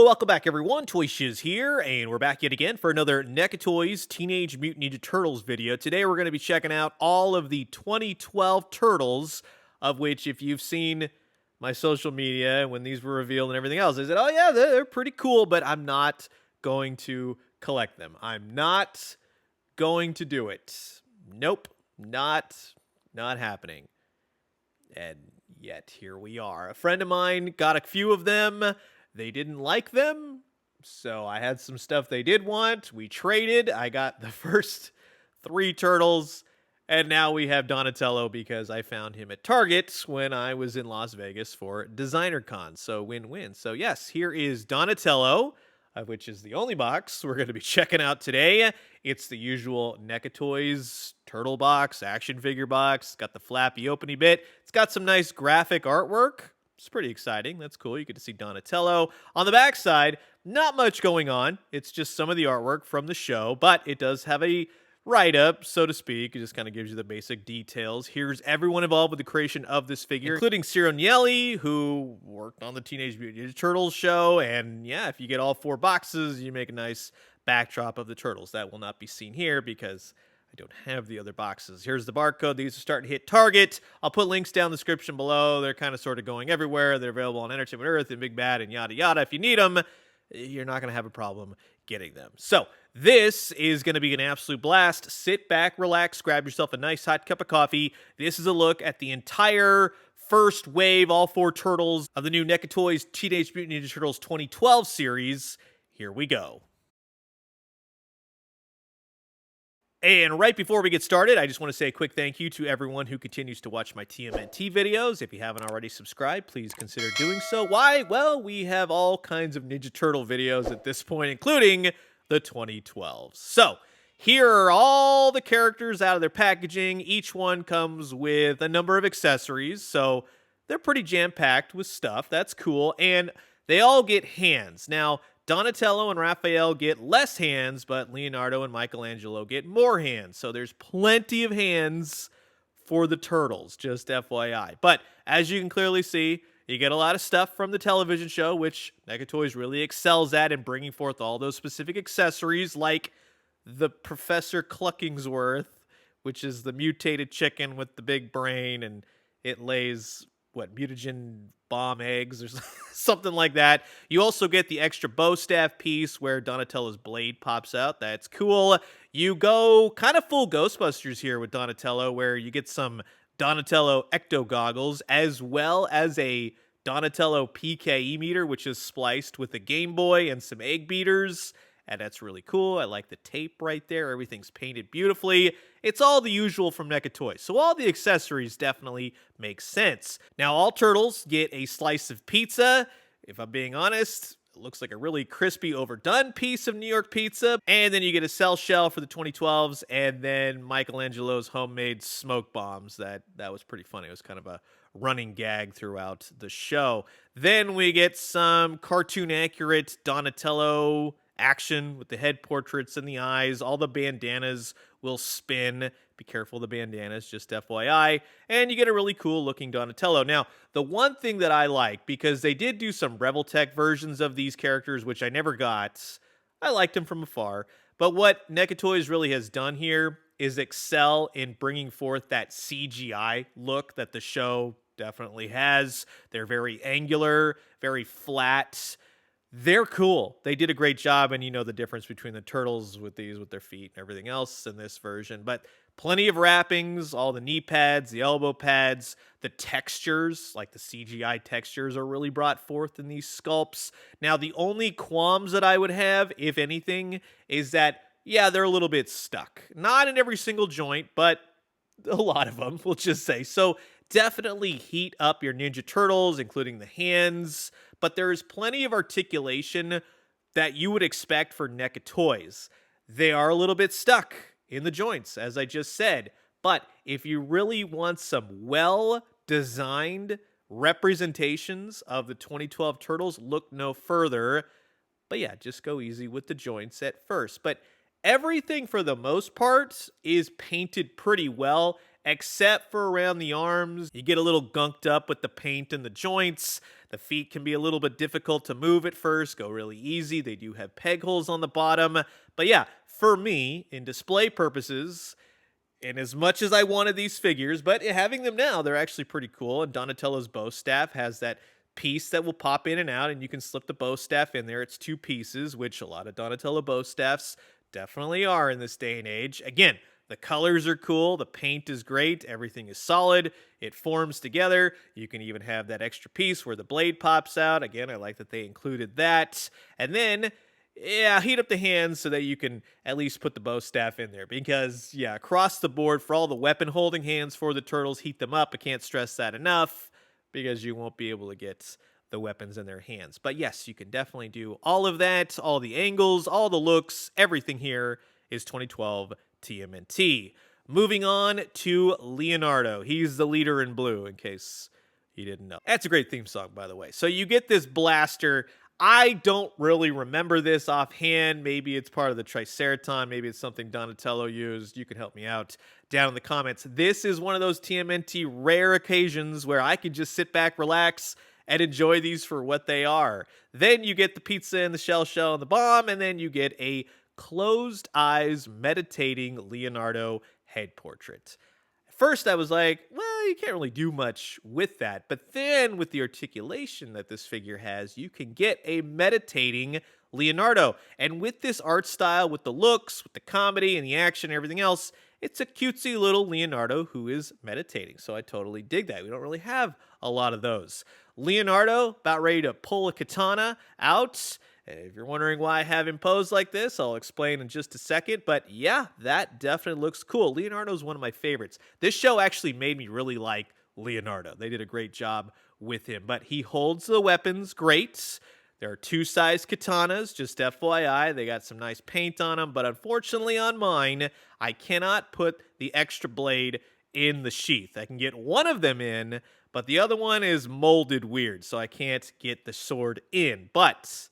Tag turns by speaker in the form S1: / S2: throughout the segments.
S1: welcome back everyone, Toy Shiz here, and we're back yet again for another NECA Toys Teenage Mutant Ninja Turtles video. Today we're going to be checking out all of the 2012 Turtles, of which if you've seen my social media when these were revealed and everything else, I said, oh yeah, they're pretty cool, but I'm not going to collect them. I'm not going to do it. Nope, not happening. And yet here we are. A friend of mine got a few of them. They didn't like them, so I had some stuff they did want. We traded. I got the first 3 Turtles, and now we have Donatello because I found him at Target when I was in Las Vegas for Designer Con. So win-win. So yes, here is Donatello, which is the only box we're going to be checking out today. It's the usual NECA Toys turtle box, action figure box. It's got the flappy openy bit. It's got some nice graphic artwork. It's pretty exciting. That's cool. You get to see Donatello. On the back side, not much going on. It's just some of the artwork from the show, but it does have a write-up, so to speak. It just kind of gives you the basic details. Here's everyone involved with the creation of this figure, including Ciro Nieli, who worked on the Teenage Mutant Ninja Turtles show. And yeah, if you get all 4 boxes, you make a nice backdrop of the Turtles. That will not be seen here because I don't have the other boxes. Here's the barcode. These are starting to hit Target. I'll put links down in the description below. They're kind of sort of going everywhere. They're available on Entertainment Earth and Big Bad and yada yada. If you need them, you're not going to have a problem getting them. So this is going to be an absolute blast. Sit back, relax, grab yourself a nice hot cup of coffee. This is a look at the entire first wave, all 4 Turtles of the new NECA Toys Teenage Mutant Ninja Turtles 2012 series. Here we go. And right before we get started, I just want to say a quick thank you to everyone who continues to watch my TMNT videos. If you haven't already subscribed, please consider doing so. Why? Well, we have all kinds of Ninja Turtle videos at this point, including the 2012s. So, here are all the characters out of their packaging. Each one comes with a number of accessories, so they're pretty jam-packed with stuff. That's cool. And they all get hands. Now, Donatello and Raphael get less hands, but Leonardo and Michelangelo get more hands. So there's plenty of hands for the Turtles, just FYI. But as you can clearly see, you get a lot of stuff from the television show, which NECA Toys really excels at in bringing forth all those specific accessories, like the Professor Cluckingsworth, which is the mutated chicken with the big brain, and it lays mutagen bomb eggs or something like that. You also get the extra bow staff piece where Donatello's blade pops out. That's cool. You go kind of full Ghostbusters here with Donatello, where you get some Donatello ecto goggles as well as a Donatello PKE meter, which is spliced with a Game Boy and some egg beaters. And that's really cool. I like the tape right there. Everything's painted beautifully. It's all the usual from NECA Toys. So all the accessories definitely make sense. Now, all Turtles get a slice of pizza. If I'm being honest, it looks like a really crispy, overdone piece of New York pizza. And then you get a cell shell for the 2012s, and then Michelangelo's homemade smoke bombs. That was pretty funny. It was kind of a running gag throughout the show. Then we get some cartoon-accurate Donatello action with the head portraits and the eyes. All the bandanas will spin. Be careful of the bandanas, just FYI. And you get a really cool looking Donatello. Now, the one thing that I like, because they did do some Reveltech versions of these characters, which I never got. I liked them from afar. But what NECA Toys really has done here is excel in bringing forth that CGI look that the show definitely has. They're very angular, very flat. They're cool. They did a great job, and you know the difference between the Turtles with these, with their feet and everything else in this version. But plenty of wrappings, all the knee pads, the elbow pads, the textures, like the CGI textures are really brought forth in these sculpts. Now, the only qualms that I would have, if anything, is that, yeah, they're a little bit stuck. Not in every single joint, but a lot of them, we'll just say. So definitely heat up your Ninja Turtles, including the hands. But there's plenty of articulation that you would expect for NECA Toys. They are a little bit stuck in the joints, as I just said. But if you really want some well-designed representations of the 2012 Turtles, look no further. But yeah, just go easy with the joints at first. But everything, for the most part, is painted pretty well. except for around the arms. You get a little gunked up with the paint and the joints. The feet can be a little bit difficult to move at first, go really easy. They do have peg holes on the bottom. But yeah, for me, in display purposes, and as much as I wanted these figures, but having them now, they're actually pretty cool. And Donatello's bow staff has that piece that will pop in and out, and you can slip the bow staff in there. It's 2 pieces, which a lot of Donatello bow staffs definitely are in this day and age. Again, the colors are cool. The paint is great. Everything is solid. It forms together. You can even have that extra piece where the blade pops out. Again, I like that they included that. And then, yeah, heat up the hands so that you can at least put the bow staff in there. Because, yeah, across the board, for all the weapon holding hands for the turtles, heat them up. I can't stress that enough, because you won't be able to get the weapons in their hands. But yes, you can definitely do all of that, all the angles, all the looks, everything here is 2012 TMNT. Moving on to Leonardo. He's the leader in blue, in case you didn't know. That's a great theme song, by the way. So you get this blaster. I don't really remember this offhand. Maybe it's part of the Triceraton. Maybe it's something Donatello used. You can help me out down in the comments. This is one of those TMNT rare occasions where I could just sit back, relax, and enjoy these for what they are. Then you get the pizza and the shell and the bomb, and then you get a closed eyes meditating Leonardo head portrait. First, I was like, well, you can't really do much with that. But then with the articulation that this figure has, you can get a meditating Leonardo. And with this art style, with the looks, with the comedy and the action and everything else, it's a cutesy little Leonardo who is meditating. So I totally dig that. We don't really have a lot of those. Leonardo, about ready to pull a katana out. If you're wondering why I have him pose like this, I'll explain in just a second. But yeah, that definitely looks cool. Leonardo's one of my favorites. This show actually made me really like Leonardo. They did a great job with him. But he holds the weapons great. There are 2-sized katanas, just FYI. They got some nice paint on them. But unfortunately on mine, I cannot put the extra blade in the sheath. I can get one of them in, but the other one is molded weird, so I can't get the sword in. But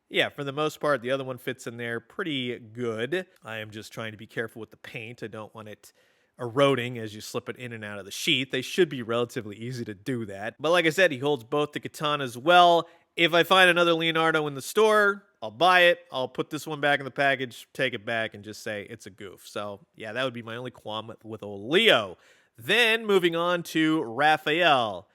S1: yeah, for the most part, the other one fits in there pretty good. I am just trying to be careful with the paint. I don't want it eroding as you slip it in and out of the sheath. They should be relatively easy to do that. But like I said, he holds both the katanas well. If I find another Leonardo in the store, I'll buy it. I'll put this one back in the package, take it back, and just say it's a goof. So yeah, that would be my only qualm with old Leo. Then moving on to Raphael.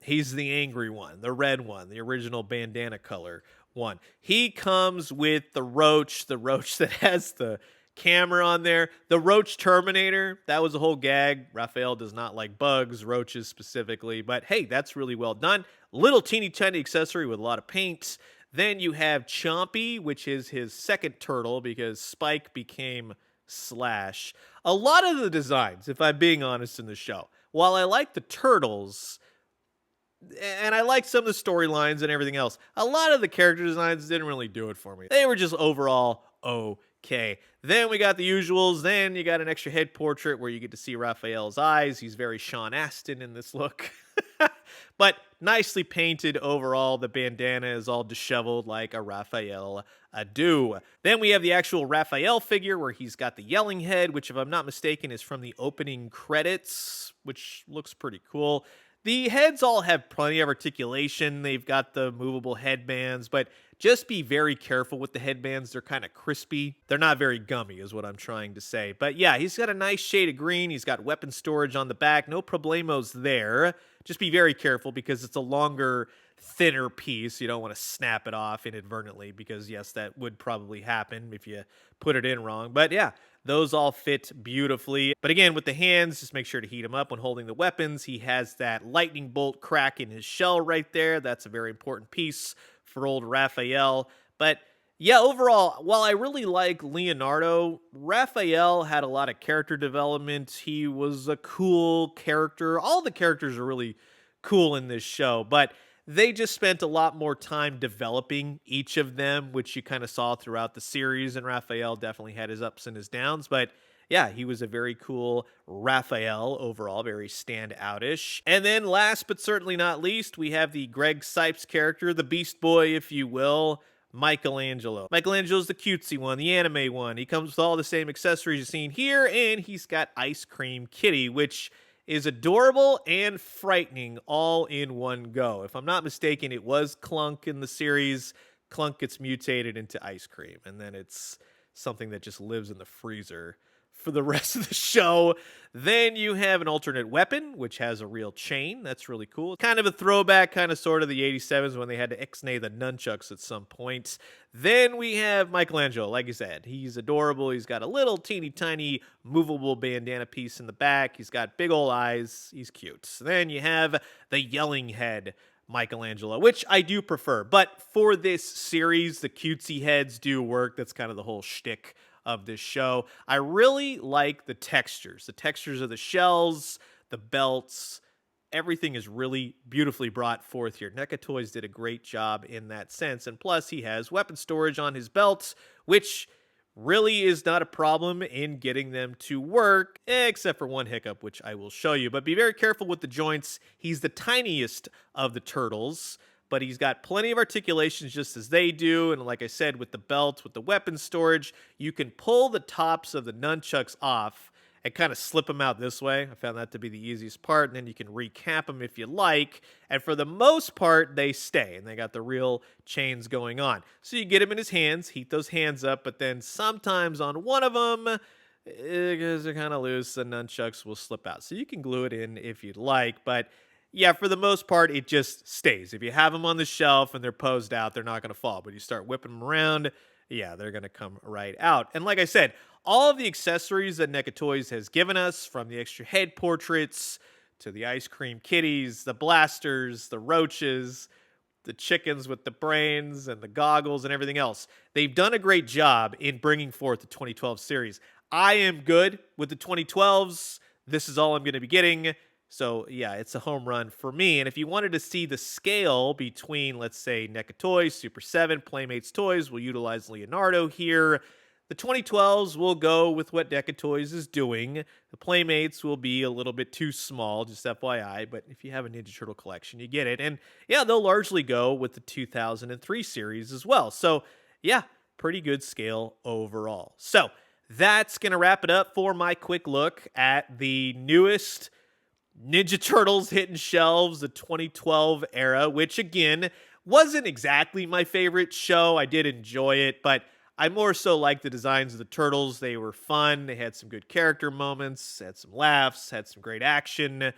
S1: He's the angry one, the red one, the original bandana color one. He comes with the roach that has the camera on there. The roach Terminator, that was a whole gag. Raphael does not like bugs, roaches specifically, but hey, that's really well done. Little teeny tiny accessory with a lot of paint. Then you have Chompy, which is his second turtle because Spike became Slash. A lot of the designs, if I'm being honest in the show, while I like the turtles, and I like some of the storylines and everything else, a lot of the character designs didn't really do it for me. They were just overall okay. Then we got the usuals. Then you got an extra head portrait where you get to see Raphael's eyes. He's very Sean Astin in this look. But nicely painted overall. The bandana is all disheveled like a Raphael do. Then we have the actual Raphael figure where he's got the yelling head, which if I'm not mistaken is from the opening credits, which looks pretty cool. The heads all have plenty of articulation. They've got the movable headbands, but just be very careful with the headbands. They're kind of crispy. They're not very gummy is what I'm trying to say. But yeah, he's got a nice shade of green. He's got weapon storage on the back. No problemos there. Just be very careful because it's a longer, thinner piece. You don't want to snap it off inadvertently because yes, that would probably happen if you put it in wrong. But yeah, those all fit beautifully. But again, with the hands, just make sure to heat them up when holding the weapons. He has that lightning bolt crack in his shell right there. That's a very important piece for old Raphael. But yeah, overall, while I really like Leonardo, Raphael had a lot of character development. He was a cool character. All the characters are really cool in this show, but they just spent a lot more time developing each of them, which you kind of saw throughout the series, and Raphael definitely had his ups and his downs, but yeah, he was a very cool Raphael overall, very standout-ish. And then last but certainly not least, we have the Greg Sipes character, the Beast Boy, if you will, Michelangelo. Michelangelo's the cutesy one, the anime one. He comes with all the same accessories you've seen here, and he's got Ice Cream Kitty, which is adorable and frightening all in one go. If I'm not mistaken, it was Clunk in the series. Clunk gets mutated into ice cream, and then it's something that just lives in the freezer for the rest of the show. Then you have an alternate weapon, which has a real chain. That's really cool. Kind of a throwback, kind of sort of the 87s when they had to ixnay the nunchucks at some point. Then we have Michelangelo, like I said. He's adorable. He's got a little teeny tiny movable bandana piece in the back. He's got big old eyes. He's cute. Then you have the yelling head Michelangelo, which I do prefer. But for this series, the cutesy heads do work. That's kind of the whole shtick of this show. I really like the textures of the shells, the belts. Everything is really beautifully brought forth here. NECA Toys did a great job in that sense. And plus, he has weapon storage on his belts, which really is not a problem in getting them to work, except for one hiccup, which I will show you. But be very careful with the joints. He's the tiniest of the turtles, but he's got plenty of articulations just as they do. And like I said, with the belt, with the weapon storage, you can pull the tops of the nunchucks off and kind of slip them out this way. I found that to be the easiest part. And then you can recap them if you like. And for the most part, they stay. And they got the real chains going on. So you get him in his hands, heat those hands up. But then sometimes on one of them, because they're kind of loose, the nunchucks will slip out. So you can glue it in if you'd like. But yeah, for the most part, it just stays. If you have them on the shelf and they're posed out, they're not going to fall. But you start whipping them around, yeah, they're going to come right out. And like I said, all of the accessories that NECA Toys has given us, from the extra head portraits to the ice cream kitties, the blasters, the roaches, the chickens with the brains and the goggles and everything else, they've done a great job in bringing forth the 2012 series. I am good with the 2012s. This is all I'm going to be getting. So yeah, it's a home run for me. And if you wanted to see the scale between, let's say, NECA Toys, Super 7, Playmates Toys, we'll utilize Leonardo here. The 2012s will go with what NECA Toys is doing. The Playmates will be a little bit too small, just FYI, but if you have a Ninja Turtle collection, you get it. And yeah, they'll largely go with the 2003 series as well. So yeah, pretty good scale overall. So that's going to wrap it up for my quick look at the newest Ninja Turtles hitting shelves, the 2012 era, which again, wasn't exactly my favorite show. I did enjoy it, but I more so liked the designs of the turtles. They were fun. They had some good character moments, had some laughs, had some great action.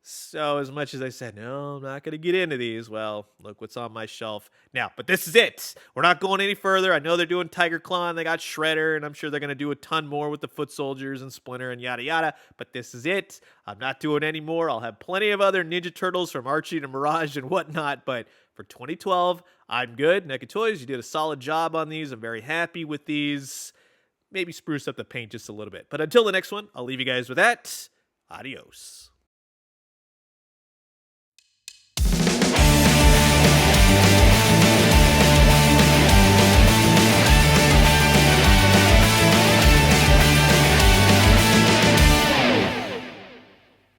S1: So as much as I said, no, I'm not going to get into these, well, look what's on my shelf now. But this is it. We're not going any further. I know they're doing Tiger Claw and they got Shredder, and I'm sure they're going to do a ton more with the Foot Soldiers and Splinter and yada yada. But this is it. I'm not doing any more. I'll have plenty of other Ninja Turtles from Archie to Mirage and whatnot. But for 2012, I'm good. NECA Toys, you did a solid job on these. I'm very happy with these. Maybe spruce up the paint just a little bit. But until the next one, I'll leave you guys with that. Adios.